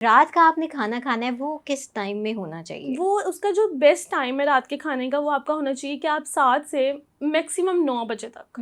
रात का आपने खाना खाना है वो किस टाइम में होना चाहिए? वो उसका जो बेस्ट टाइम है रात के खाने का वो आपका होना चाहिए कि आप 7 से मैक्सिमम 9 बजे तक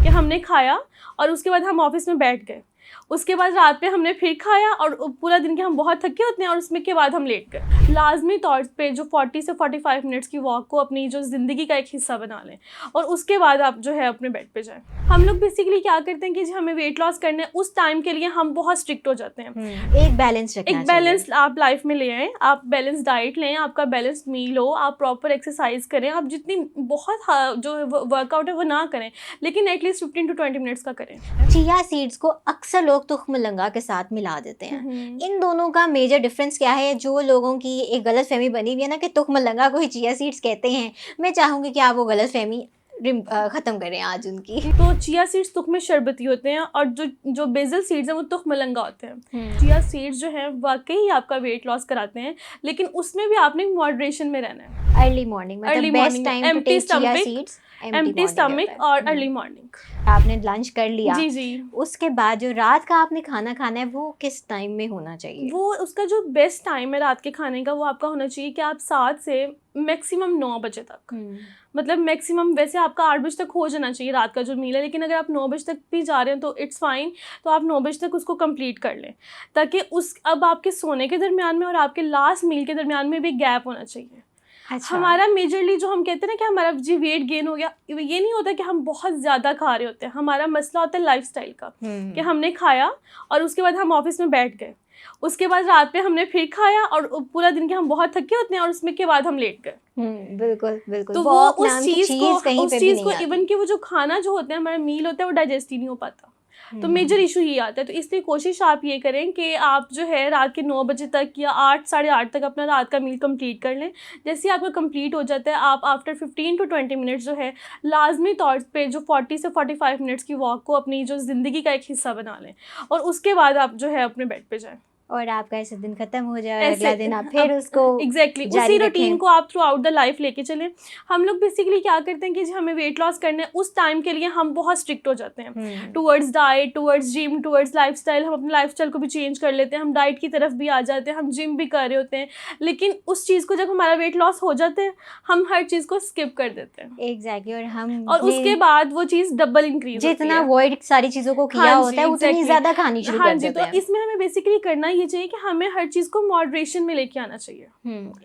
कि हमने खाया और उसके बाद हम ऑफिस में बैठ गए। उसके बाद रात पे हमने फिर खाया और पूरा दिन के हम बहुत थके होते हैं और उसमें के बाद हम लेट गए। लाजमी तौर पे जो 40 से 45 मिनट्स की वॉक को अपनी जो ज़िंदगी का एक हिस्सा बना लें और उसके बाद आप जो है अपने बेड पे जाएं। हम लोग बेसिकली क्या करते हैं कि हमें वेट लॉस करना है, उस टाइम के लिए हम बहुत स्ट्रिक्ट हो जाते हैं। एक बैलेंस रखना एक चाहिए। बैलेंस आप लाइफ में ले आएँ, आप बैलेंस डाइट लें, आपका बैलेंस मील हो, आप प्रॉपर एक्सरसाइज करें, आप जितनी बहुत जो वर्कआउट है वो ना करें, लेकिन एटलीस्ट 15 टू 20 मिनट्स का करें। चिया सीड्स को अक्सर लोग तुख्म लंगा के साथ मिला देते हैं। इन दोनों का मेजर डिफरेंस क्या है? जो लोगों की एक गलतफहमी बनी हुई है ना कि तुख्म लंगा को ही चिया सीड्स कहते हैं, मैं चाहूँगी कि आप वो गलतफहमी ख़त्म करें आज उनकी। तो चिया सीड्स तुख्म शरबती होते हैं और जो बेसल सीड्स हैं वो तुख्म लंगा होते हैं। चिया सीड्स जो हैं वाकई आपका वेट लॉस कराते हैं, लेकिन उसमें भी आपने मॉडरेशन में रहना है। अर्ली मॉर्निंग अर्ली मतलब best morning time to take chia seeds empty stomach और अर्ली मॉर्निंग। आपने लंच कर लिया, जी जी। उसके बाद जो रात का आपने खाना खाना है वो किस टाइम में होना चाहिए? वो उसका जो बेस्ट टाइम है रात के खाने का वो आपका होना चाहिए कि आप 7 से मैक्सिमम 9 बजे तक मतलब मैक्सिमम वैसे आपका 8 बजे तक हो जाना चाहिए रात का जो मील है, लेकिन अगर आप 9 बजे तक भी जा रहे हैं तो इट्स फाइन। तो आप 9 बजे तक उसको कंप्लीट कर लें ताकि अब आपके सोने के दरमियान में और आपके लास्ट मील के दरमियान में भी गैप होना चाहिए। अच्छा। हमारा मेजरली जो हम कहते हैं ना कि हमारा जी वेट गेन हो गया, ये नहीं होता कि हम बहुत ज़्यादा खा रहे होते हैं। हमारा मसला होता है लाइफस्टाइल का कि हमने खाया और उसके बाद हम ऑफिस में बैठ गए। उसके बाद रात पे हमने फिर खाया और पूरा दिन के हम बहुत थके होते हैं और उसमें के बाद हम लेट गए। बिल्कुल बिल्कुल। तो वो उस चीज़ को इवन कि वो जो खाना जो होता है हमारा मील होता है वो डाइजेस्ट ही नहीं हो पाता। तो मेजर इशू ये आता है। तो इसलिए कोशिश आप ये करें कि आप जो है रात के 9 बजे तक या 8 साढ़े 8 तक अपना रात का मील कंप्लीट कर लें। जैसे ही आपका कंप्लीट हो जाता है आप आफ्टर 15 टू 20 मिनट्स जो है लाजमी तौर पे जो 40 से 45 मिनट्स की वॉक को अपनी जो ज़िंदगी का एक हिस्सा बना लें और उसके बाद आप जो है अपने बेड पे जाएं और आपका ऐसे दिन खत्म हो जाए और अगला दिन आप फिर उसको एग्जैक्टली उसी रूटीन को आप थ्रू आउट द लाइफ लेके चलें। हम लोग बेसिकली क्या करते हैं कि हमें वेट लॉस करना है, उस टाइम के लिए हम बहुत स्ट्रिक्ट हो जाते हैं towards diet, towards gym, towards lifestyle. हम अपने लाइफस्टाइल को भी चेंज कर लेते हैं, हम डाइट की तरफ भी आ जाते हैं, हम जिम भी कर रहे होते हैं, लेकिन उस चीज़ को जब हमारा वेट लॉस हो जाता है हम हर चीज़ को स्किप कर देते हैं। एग्जैक्टली। और उसके बाद वो चीज़ डबल इंक्रीज जितना अवॉइड सारी चीज़ों को किया होता है उतनी ज़्यादा खानी शुरू कर देते हैं। तो इसमें हमें बेसिकली करना ये चाहिए कि हमें हर चीज़ को मॉडरेशन में लेके आना चाहिए।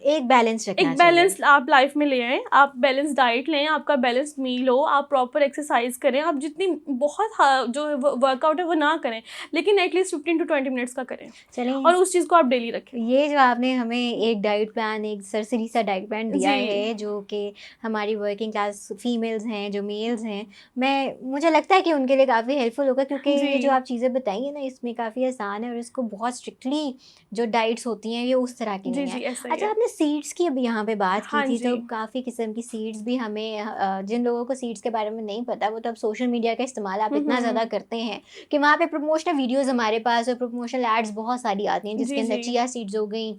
एक बैलेंस रखना चाहिए। एक बैलेंस आप लाइफ में ले आएँ, आप बैलेंस डाइट लें, आपका बैलेंस मील हो, आप प्रॉपर एक्सरसाइज करें, आप जितनी बहुत जो वर्कआउट है वो ना करें, लेकिन एटलीस्ट 15 टू 20 मिनट्स का करें। चलें और उस चीज़ को आप डेली रखें। ये जो आपने हमें एक डाइट प्लान, एक सरसरी सा डाइट प्लान दिया है जो कि हमारी वर्किंग क्लास फीमेल्स हैं, जो मेल्स हैं, मुझे लगता है कि उनके लिए काफ़ी हेल्पफुल होगा, क्योंकि ये जो आप चीज़ें बताई हैं ना इसमें काफ़ी आसान है और इसको बहुत स्ट्रिक्टली जो डाइट्स होती हैं ये उस तरह की नहीं है। अच्छा, आपने सीड्स की अभी यहाँ पे बात की थी, तो काफ़ी किस्म की सीड्स भी हमें जिन लोगों को सीड्स के बारे में नहीं पता वो तो अब सोशल मीडिया का इस्तेमाल आप इतना ज़्यादा करते हैं कि वहाँ पे प्रमोशनल वीडियोस हमारे पास और प्रमोशनल एड्स बहुत सारी आती हैं जिसके अंदर चिया सीड्स हो गई,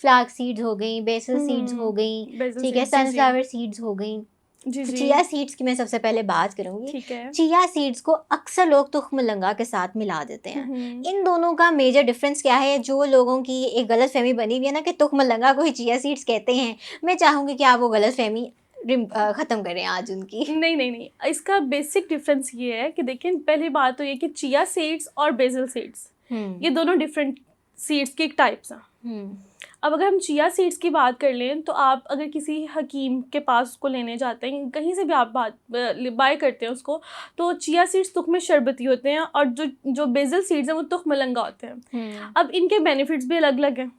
फ्लैक्स सीड्स हो गई, बेसल सीड्स हो गई, ठीक है, सनफ्लावर सीड्स हो गई। तो चिया सीड्स की मैं सबसे पहले बात करूंगी। चिया सीड्स को अक्सर लोग तुख्म लंगा के साथ मिला देते हैं। इन दोनों का मेजर डिफरेंस क्या है? जो लोगों की एक गलतफहमी बनी हुई है ना कि तुख्म लंगा को ही चिया सीड्स कहते हैं, मैं चाहूँगी कि आप वो गलतफहमी ख़त्म करें आज उनकी। नहीं, इसका बेसिक डिफरेंस ये है कि देखिए पहली बात तो ये कि चिया सीड्स और बेसल सीड्स ये दोनों डिफरेंट सीड्स के एक टाइप्स हैं। अब अगर हम चिया सीड्स की बात कर लें तो आप अगर किसी हकीम के पास उसको लेने जाते हैं, कहीं से भी आप बाय करते हैं उसको, तो चिया सीड्स तुख्म शरबती होते हैं और जो बेसल सीड्स हैं वो तुख्म लंगा होते हैं। अब इनके बेनिफिट्स भी अलग अलग हैं,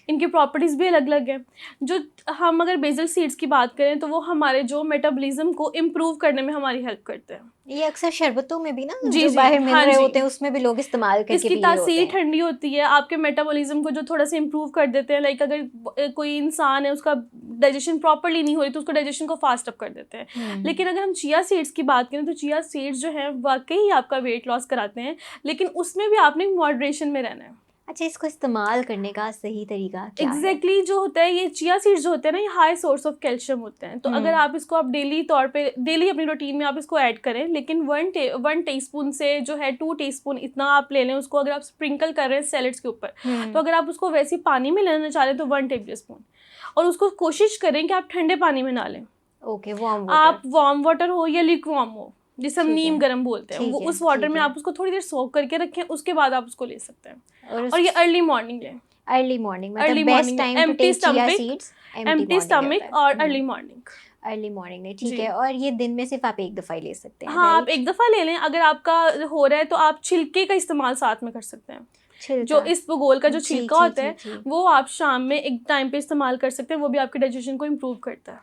इनकी प्रॉपर्टीज़ भी अलग अलग हैं। जो हम अगर बेसल सीड्स की बात करें तो वो हमारे जो मेटाबॉलिज्म को इम्प्रूव करने में हमारी हेल्प करते हैं। ये अक्सर शरबतों में भी ना जो बाहर मिल रहे होते हैं उसमें भी लोग इस्तेमाल करके इसकी तासीर ठंडी होती है, आपके मेटाबॉलिज्म को जो थोड़ा सा इम्प्रूव कर देते हैं। लाइक अगर कोई इंसान है उसका डाइजेशन प्रॉपरली नहीं हो रही तो उसको डाइजेशन को फास्ट अप कर देते हैं। लेकिन अगर हम चिया सीड्स की बात करें तो चिया सीड्स जो हैं वाकई आपका वेट लॉस कराते हैं, लेकिन उसमें भी आपने मॉडरेशन में रहना है। अच्छा, इसको इस्तेमाल करने का सही तरीका क्या है? एग्जैक्टली जो होता है, ये चिया सीड्स जो होते हैं ना, ये हाई सोर्स ऑफ कैल्शियम होते हैं। तो अगर आप इसको आप डेली तौर पे, डेली अपनी रूटीन में आप इसको ऐड करें, लेकिन 1 टीस्पून से जो है 2 टीस्पून इतना आप ले लें उसको। अगर आप स्प्रिंकल कर रहे हैं सैलेड्स के ऊपर, तो अगर आप उसको वैसे ही पानी में लेना चाह रहे हैं तो 1 टेबल स्पून, और उसको कोशिश करें कि आप ठंडे पानी में ना लें। ओके, वार्म आप वाटर। वार्म वाटर हो या लिक्वार्म हो, जिसे हम ठीक नीम है, गर्म बोलते हैं, वो ठीक है, उस वाटर ठीक में है। आप उसको थोड़ी देर सोक करके रखें, उसके बाद आप उसको ले सकते हैं। और और ये अर्ली मॉर्निंग लें, अर्ली मॉर्निंग मतलब अर्ली बेस्ट मॉर्निंग में, time to empty take chia stomach, seeds empty stomach और अर्ली मॉर्निंग। अर्ली मॉर्निंग में, ठीक जी। है। और ये दिन में सिर्फ आप एक दफ़ा ही ले सकते हैं, हाँ, आप राइट? एक दफ़ा ले लें। अगर आपका हो रहा है तो आप छिलके का इस्तेमाल साथ में कर सकते हैं। जो छिलका। इसबगोल का जो जी, छिलका जी, होता जी, है, जी। वो आप शाम में एक टाइम पे इस्तेमाल कर सकते हैं, वो भी आपके डाइजेशन को इम्प्रूव करता है।